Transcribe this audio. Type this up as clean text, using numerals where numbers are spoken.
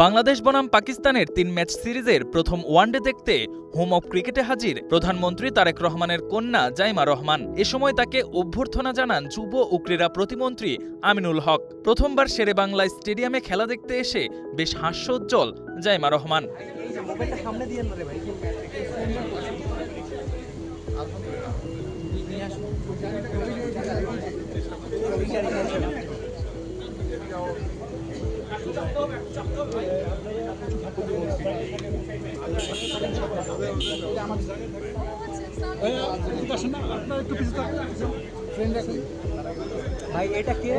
বাংলাদেশ বনাম পাকিস্তানের ৩ ম্যাচ সিরিজের প্রথম ওয়ানডে দেখতে হোম অব ক্রিকেটে হাজির প্রধানমন্ত্রী তারেক রহমানের কন্যা জাইমা রহমান। এ সময় তাকে অভ্যর্থনা জানান যুব ও ক্রীড়া প্রতিমন্ত্রী আমিনুল হক। প্রথমবার শেরেবাংলা স্টেডিয়ামে খেলা দেখতে এসে বেশ হাস্যোজ্জ্বল জাইমা রহমান। ভাই এটা কে?